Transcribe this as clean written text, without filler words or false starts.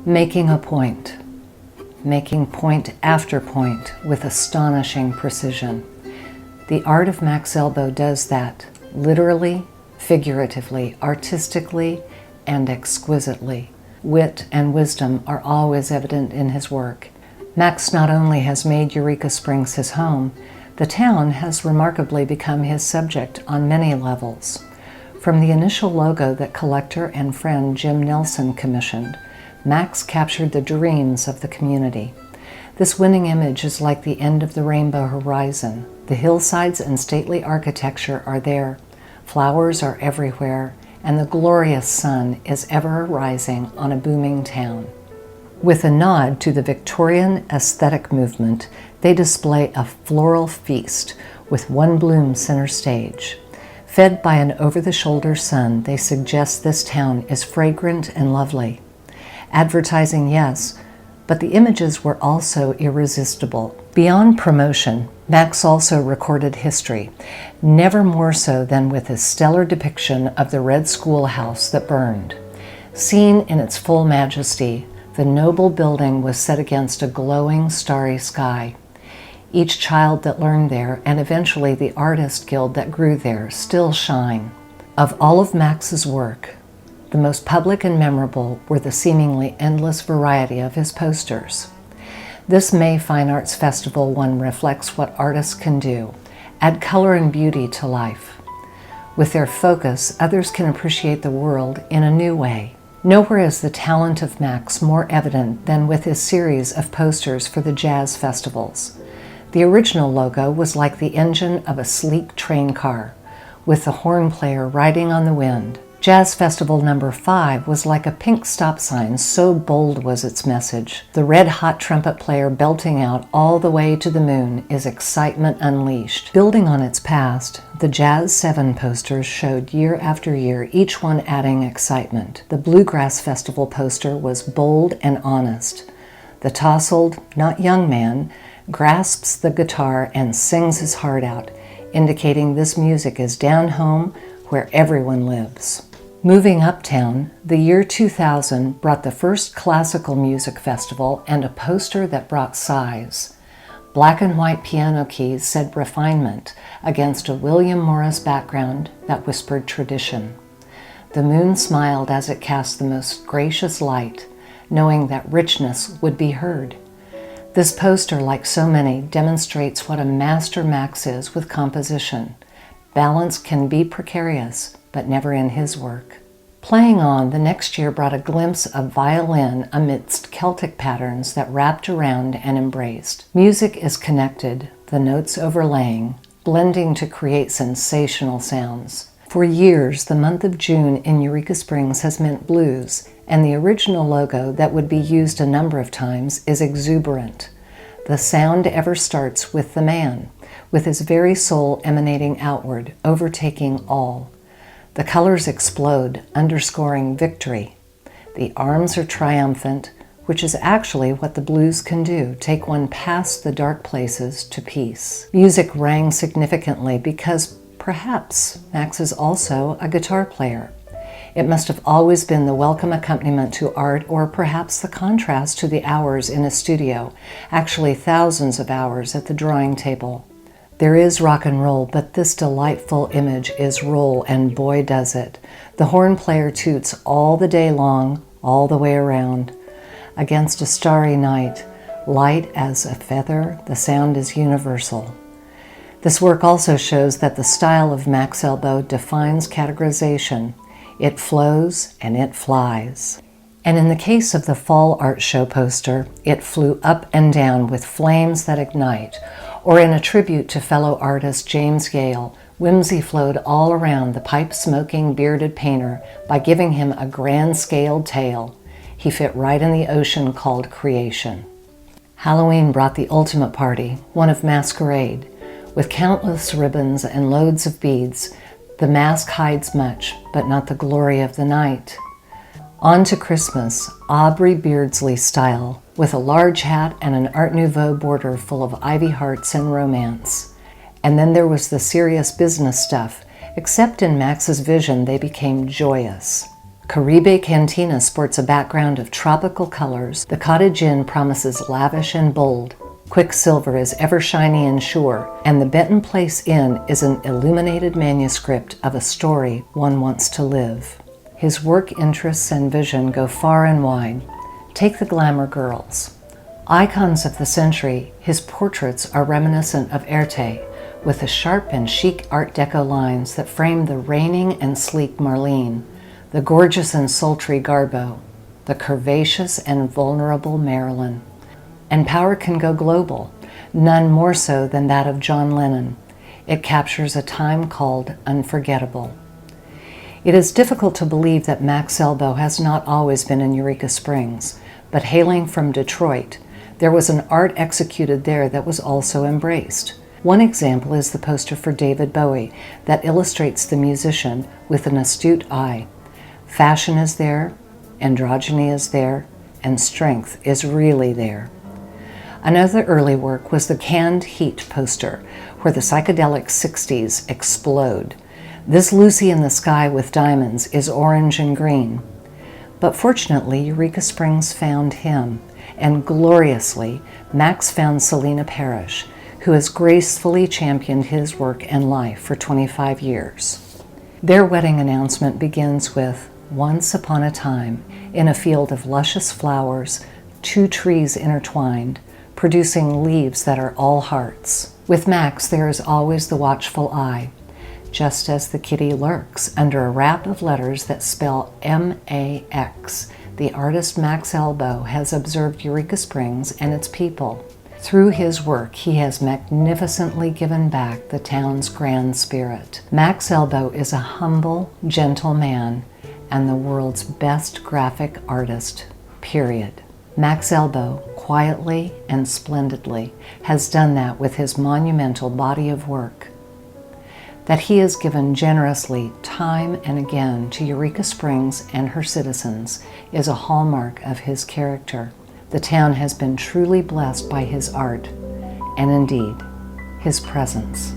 Making a point. Making point after point with astonishing precision. The art of Max Elbo does that, literally, figuratively, artistically, and exquisitely. Wit and wisdom are always evident in his work. Max not only has made Eureka Springs his home, the town has remarkably become his subject on many levels. From the initial logo that collector and friend Jim Nelson commissioned, Max captured the dreams of the community. This winning image is like the end of the rainbow horizon. The hillsides and stately architecture are there. Flowers are everywhere, and the glorious sun is ever rising on a booming town. With a nod to the Victorian aesthetic movement, they display a floral feast with one bloom center stage. Fed by an over-the-shoulder sun, they suggest this town is fragrant and lovely. Advertising, yes, but the images were also irresistible. Beyond promotion, Max also recorded history, never more so than with his stellar depiction of the red schoolhouse that burned. Seen in its full majesty, the noble building was set against a glowing, starry sky. Each child that learned there, and eventually the artist guild that grew there, still shine. Of all of Max's work, the most public and memorable were the seemingly endless variety of his posters. This May Fine Arts Festival one reflects what artists can do, add color and beauty to life. With their focus, others can appreciate the world in a new way. Nowhere is the talent of Max more evident than with his series of posters for the jazz festivals. The original logo was like the engine of a sleek train car, with the horn player riding on the wind. Jazz Festival number 5 was like a pink stop sign, so bold was its message. The red-hot trumpet player belting out all the way to the moon is excitement unleashed. Building on its past, the Jazz 7 posters showed year after year, each one adding excitement. The Bluegrass Festival poster was bold and honest. The tousled, not young man grasps the guitar and sings his heart out, indicating this music is down home where everyone lives. Moving uptown, the year 2000 brought the first classical music festival and a poster that brought size. Black and white piano keys said refinement against a William Morris background that whispered tradition. The moon smiled as it cast the most gracious light, knowing that richness would be heard. This poster, like so many, demonstrates what a master Max is with composition. Balance can be precarious, but never in his work. Playing On, the next year brought a glimpse of violin amidst Celtic patterns that wrapped around and embraced. Music is connected, the notes overlaying, blending to create sensational sounds. For years, the month of June in Eureka Springs has meant blues, and the original logo that would be used a number of times is exuberant. The sound ever starts with the man, with his very soul emanating outward, overtaking all. The colors explode, underscoring victory. The arms are triumphant, which is actually what the blues can do, take one past the dark places to peace. Music rang significantly because perhaps Max is also a guitar player. It must have always been the welcome accompaniment to art, or perhaps the contrast to the hours in a studio, actually thousands of hours at the drawing table. There is rock and roll, but this delightful image is roll, and boy does it. The horn player toots all the day long, all the way around. Against a starry night, light as a feather, the sound is universal. This work also shows that the style of Max Elbo defines categorization. It flows and it flies. And in the case of the Fall Art Show poster, it flew up and down with flames that ignite. Or in a tribute to fellow artist James Gale, whimsy flowed all around the pipe-smoking, bearded painter by giving him a grand-scaled tail. He fit right in the ocean called creation. Halloween brought the ultimate party, one of masquerade. With countless ribbons and loads of beads, the mask hides much, but not the glory of the night. On to Christmas, Aubrey Beardsley style, with a large hat and an Art Nouveau border full of ivy hearts and romance. And then there was the serious business stuff, except in Max's vision they became joyous. Caribe Cantina sports a background of tropical colors. The Cottage Inn promises lavish and bold. Quicksilver is ever shiny and sure, and the Benton Place Inn is an illuminated manuscript of a story one wants to live. His work interests and vision go far and wide. Take the glamour girls. Icons of the century, his portraits are reminiscent of Erte, with the sharp and chic Art Deco lines that frame the reigning and sleek Marlene, the gorgeous and sultry Garbo, the curvaceous and vulnerable Marilyn. And power can go global, none more so than that of John Lennon. It captures a time called unforgettable. It is difficult to believe that Max Elbo has not always been in Eureka Springs, but hailing from Detroit, there was an art executed there that was also embraced. One example is the poster for David Bowie that illustrates the musician with an astute eye. Fashion is there, androgyny is there, and strength is really there. Another early work was the Canned Heat poster, where the psychedelic 60s explode. This Lucy in the Sky with Diamonds is orange and green. But fortunately, Eureka Springs found him, and gloriously, Max found Selena Parrish, who has gracefully championed his work and life for 25 years. Their wedding announcement begins with, "Once upon a time, in a field of luscious flowers, two trees intertwined, producing leaves that are all hearts." With Max, there is always the watchful eye, just as the kitty lurks under a wrap of letters that spell M-A-X. The artist Max Elbo has observed Eureka Springs and its people. Through his work, he has magnificently given back the town's grand spirit. Max Elbo is a humble, gentle man and the world's best graphic artist, period. Max Elbo, quietly and splendidly, has done that with his monumental body of work. That he has given generously time and again to Eureka Springs and her citizens is a hallmark of his character. The town has been truly blessed by his art, and indeed, his presence.